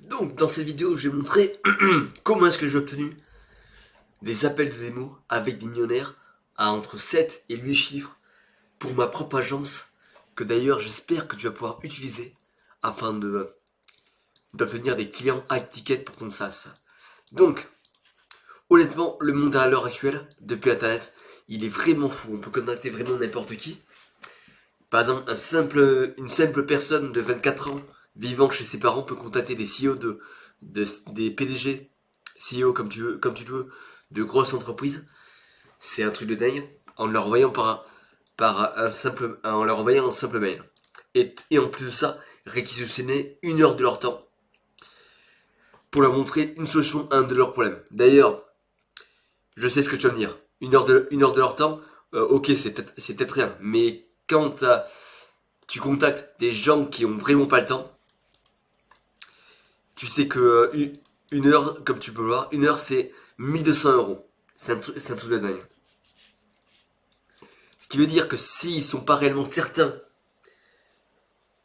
Donc dans cette vidéo je vais montrer comment est-ce que j'ai obtenu des appels de démo avec des millionnaires à entre 7 et 8 chiffres pour ma propre agence que d'ailleurs j'espère que tu vas pouvoir utiliser afin d'obtenir des clients high ticket pour ton SaaS. Donc honnêtement le monde à l'heure actuelle depuis internet il est vraiment fou, on peut contacter vraiment n'importe qui. Par exemple une simple personne de 24 ans vivant chez ses parents peut contacter des CEO des PDG, CEO comme tu le veux, de grosses entreprises. C'est un truc de dingue. En leur envoyant en leur envoyant un simple mail. Et en plus de ça, réquisitionner 1 heure de leur temps pour leur montrer une solution à un de leurs problèmes. D'ailleurs, je sais ce que tu vas me dire. 1 heure de leur temps, ok, c'est peut-être rien. Mais quand tu contactes des gens qui ont vraiment pas le temps, tu sais que 1 heure, comme tu peux le voir, 1 heure c'est 1 200 euros. C'est un truc de dingue. Ce qui veut dire que s'ils sont pas réellement certains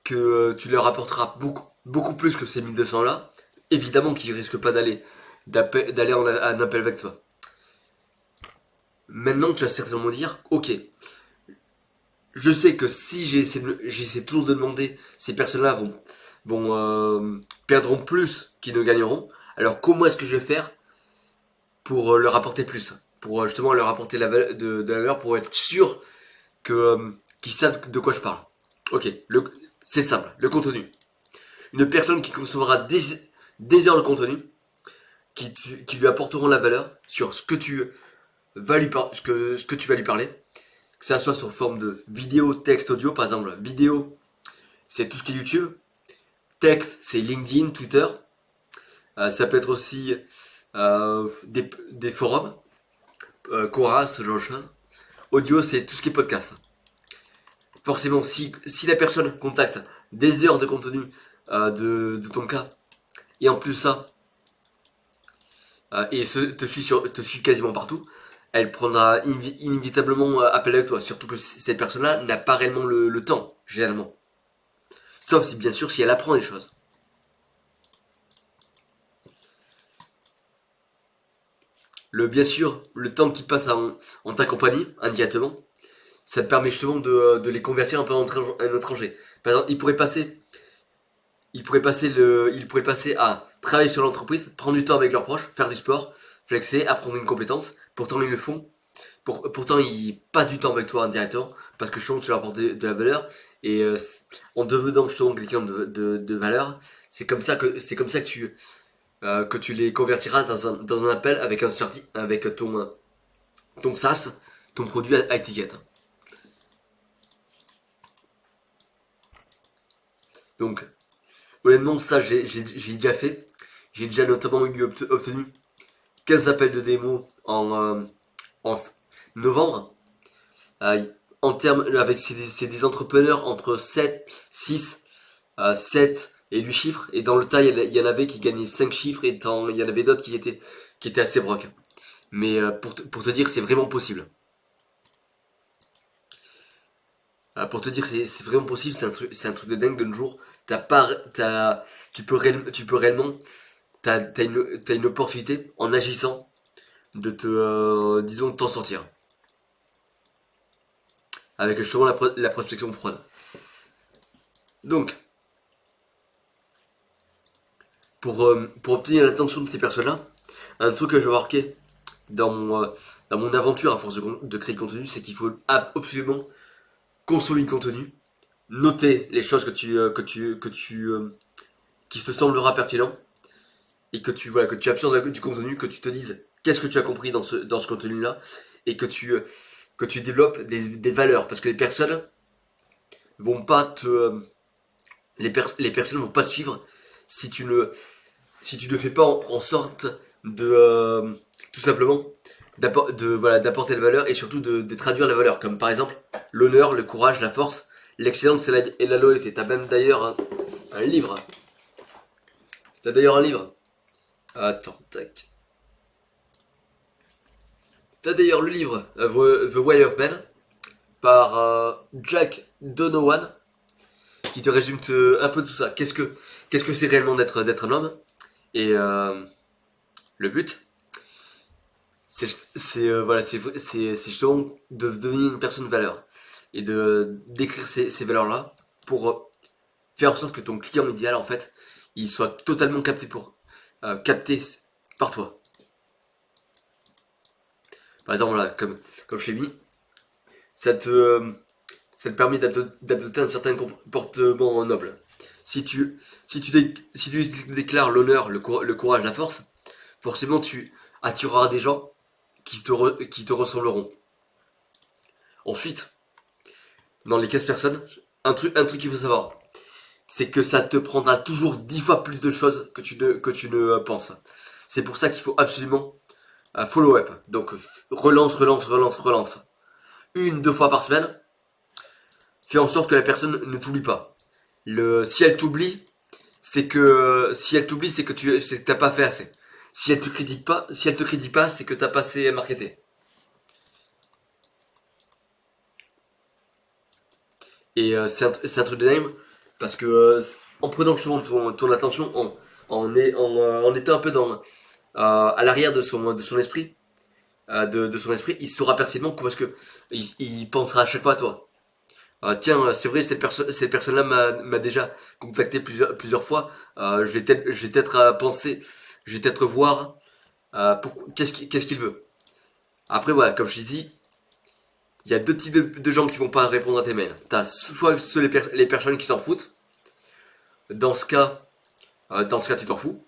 que tu leur apporteras beaucoup plus que ces 1200 là, évidemment qu'ils risquent pas d'aller en un appel avec toi. Maintenant tu vas certainement dire, ok, je sais que si j'essaie toujours de demander, ces personnes-là perdront plus qu'ils ne gagneront. Alors comment est-ce que je vais faire pour leur apporter plus, pour justement leur apporter de la valeur, pour être sûr qu'ils savent de quoi je parle. Ok, c'est simple, le contenu. Une personne qui concevra des heures de contenu qui lui apporteront la valeur sur ce que tu vas ce que tu vas lui parler, que ça soit sous forme de vidéo, texte, audio. Par exemple, vidéo, c'est tout ce qui est YouTube. Texte, c'est LinkedIn, Twitter. Ça peut être aussi des forums, Quora, ce genre de choses. Audio, c'est tout ce qui est podcast. Forcément, si la personne contacte des heures de contenu de ton cas, et en plus ça, te suit quasiment partout, elle prendra inévitablement appel avec toi. Surtout que cette personne-là n'a pas réellement le temps, généralement. Sauf si, bien sûr, si elle apprend des choses. Bien sûr, le temps qu'il passe en ta compagnie, indirectement, ça te permet justement de les convertir un peu en un étranger. Par exemple, il pourrait passer à travailler sur l'entreprise, prendre du temps avec leurs proches, faire du sport, flexer, apprendre une compétence. Pourtant, ils le font. Pourtant, ils passent du temps avec toi indirectement parce que justement, tu leur apportes de la valeur. Et en devenant justement quelqu'un de valeur, c'est comme ça que tu les convertiras dans un appel avec avec ton SaaS, ton produit à étiquette. Donc, honnêtement, ça, j'ai déjà fait. J'ai déjà notamment obtenu 15 appels de démo en novembre. Euh, En termes, c'est des entrepreneurs entre 7 et 8 chiffres. Et dans le tas, il y en avait qui gagnaient 5 chiffres et il y en avait d'autres qui étaient assez brocs. Mais pour te dire, c'est vraiment possible. Pour te dire que c'est vraiment possible, c'est un truc de dingue de nos jours. T'as pas, t'as, tu peux réellement, t'as une opportunité en agissant disons, de t'en sortir. Avec justement la prospection froide. Donc, pour obtenir l'attention de ces personnes-là, un truc que j'ai remarqué dans mon aventure à force de créer du contenu, c'est qu'il faut absolument consommer le contenu, noter les choses qui te semblera pertinent et que tu absorbes du contenu, que tu te dises qu'est-ce que tu as compris dans ce contenu-là et que tu développes des valeurs parce que les personnes vont pas les personnes vont pas te suivre si si tu ne fais pas en sorte tout simplement d'apporter la valeur et surtout de traduire la valeur, comme par exemple l'honneur, le courage, la force, l'excellence et la loyauté. T'as même d'ailleurs un livre. T'as d'ailleurs un livre. Attends, tac. T'as d'ailleurs le livre The Way of Man par Jack Donovan. qui te résume un peu tout ça. Qu'est-ce que c'est réellement d'être un homme? Et le but, voilà, c'est justement de devenir une personne de valeur et de d'écrire ces valeurs-là pour faire en sorte que ton client idéal, en fait, il soit totalement capté par toi. Par exemple, voilà, comme je t'ai mis, ça te permet d'adopter un certain comportement noble. Si tu déclares l'honneur, le courage, la force, forcément tu attireras des gens qui te ressembleront. Ensuite, dans les 15 personnes, un truc qu'il faut savoir, c'est que ça te prendra toujours 10 fois plus de choses que tu ne penses. C'est pour ça qu'il faut absolument follow-up. Donc relance, relance, relance, relance. 1, 2 fois par semaine. Fais en sorte que la personne ne t'oublie pas. Si elle t'oublie, c'est que c'est que t'as pas fait assez. Si elle te critique pas, c'est que t'as pas assez marketé. Et c'est un truc de dingue parce que en prenant justement ton attention, en étant un peu à l'arrière de son esprit, de son esprit, il saura pertinemment comment est-ce que il pensera à chaque fois à toi. Tiens, c'est vrai, cette personne-là m'a déjà contacté plusieurs fois. Je vais peut-être penser, je vais peut-être voir qu'est-ce qu'il veut. Après, voilà, comme je te dis, il y a deux types de gens qui vont pas répondre à tes mails. T'as soit les personnes qui s'en foutent. Dans ce cas, tu t'en fous.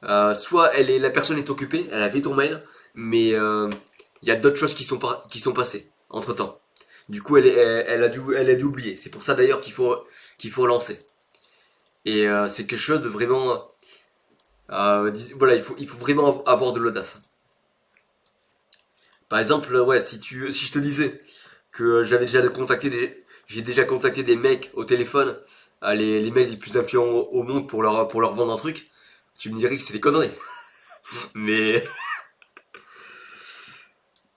Soit la personne est occupée, elle a vu ton mail, mais il y a d'autres choses qui sont passées entre temps. Du coup, elle a dû oublier. C'est pour ça d'ailleurs qu'il faut relancer. Et c'est quelque chose de vraiment, voilà, il faut vraiment avoir de l'audace. Par exemple, ouais, si je te disais que j'ai déjà contacté des mecs au téléphone, les mecs les plus influents au monde pour leur vendre un truc, tu me dirais que c'est des conneries. Mais,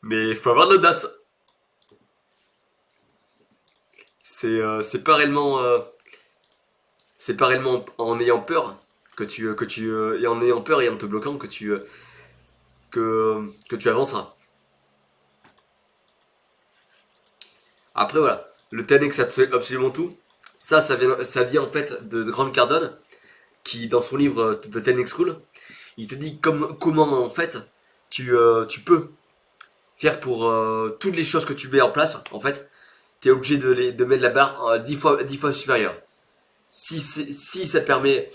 mais faut avoir de l'audace. C'est pas réellement en ayant peur et en ayant peur et en te bloquant que tu avanceras. Après voilà, le 10x ça te fait absolument tout. Ça vient en fait de Grant Cardone qui dans son livre The 10x Rule, il te dit comment en fait tu peux faire pour toutes les choses que tu mets en place. En fait, tu es obligé de mettre la barre 10 fois supérieure. Si ça te permet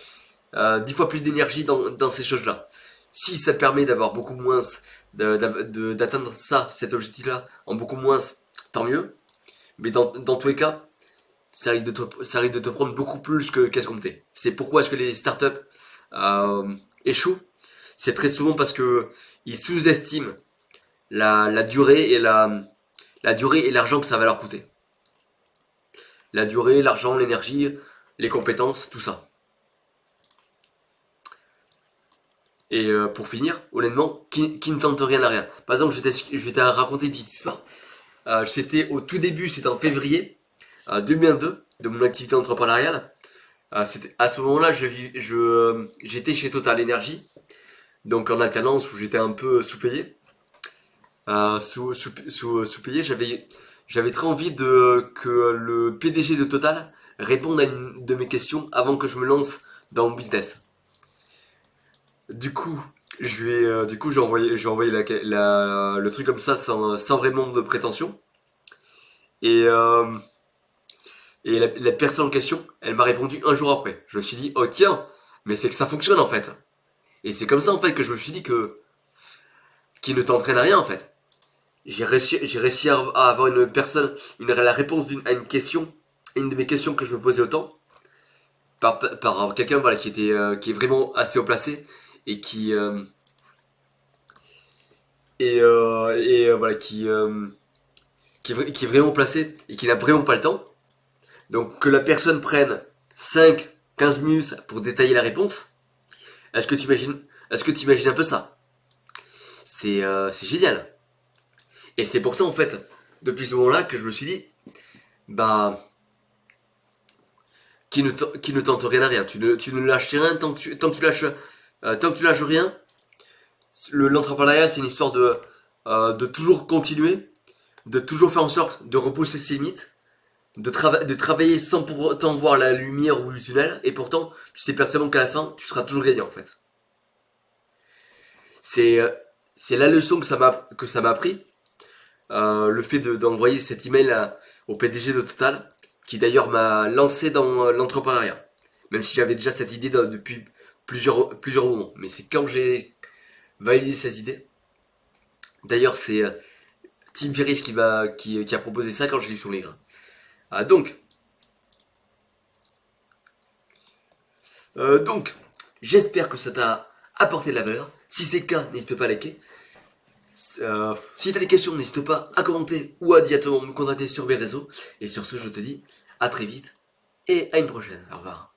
10 fois plus d'énergie dans ces choses-là, si ça te permet d'avoir beaucoup moins, d'atteindre cet objectif-là en beaucoup moins, tant mieux. Mais dans tous les cas, ça risque de te prendre beaucoup plus qu'à ce compter. C'est pourquoi est-ce que les startups échouent. C'est très souvent parce que ils sous-estiment la durée et l'argent que ça va leur coûter. La durée, l'argent, l'énergie, les compétences, tout ça. Et pour finir, honnêtement, qui ne tente rien à rien. Par exemple, je vais te raconter une petite histoire. C'était au tout début, c'était en février 2022 de mon activité entrepreneuriale. À ce moment-là, j'étais chez Total Energy, donc en alternance où j'étais un peu sous-payé. Sous-payé, j'avais très envie que le PDG de Total réponde à une de mes questions avant que je me lance dans mon business. Du coup, j'ai envoyé le truc comme ça sans vraiment de prétention. Et, la personne en question, elle m'a répondu un jour après. Je me suis dit, oh tiens, mais c'est que ça fonctionne en fait. Et c'est comme ça en fait que je me suis dit qu'il ne t'entraîne à rien en fait. J'ai réussi à avoir la réponse à une de mes questions que je me posais autant, par quelqu'un voilà, qui est vraiment assez haut placé et voilà, qui est vraiment placé et qui n'a vraiment pas le temps. Donc que la personne prenne 5, 15 minutes pour détailler la réponse, est-ce que tu imagines un peu ça? C'est génial. Et c'est pour ça en fait, depuis ce moment-là, que je me suis dit, bah qui ne tente rien à rien. Tu ne lâches rien tant que tu lâches rien. L'entrepreneuriat, c'est une histoire de toujours continuer, de toujours faire en sorte de repousser ses limites, de travailler sans pour autant voir la lumière au bout du tunnel, et pourtant, tu sais pertinemment qu'à la fin, tu seras toujours gagnant en fait. C'est c'est la leçon que ça m'a appris. Le fait d'envoyer cet email au PDG de Total, qui d'ailleurs m'a lancé dans l'entrepreneuriat. Même si j'avais déjà cette idée depuis plusieurs moments. Mais c'est quand j'ai validé cette idée. D'ailleurs, c'est Tim Ferriss qui a proposé ça quand je lu son livre. Donc, donc, j'espère que ça t'a apporté de la valeur. Si c'est le cas, n'hésite pas à liker. Si t'as des questions, n'hésite pas à commenter ou à directement me contacter sur mes réseaux. Et sur ce, je te dis à très vite et à une prochaine. Au revoir.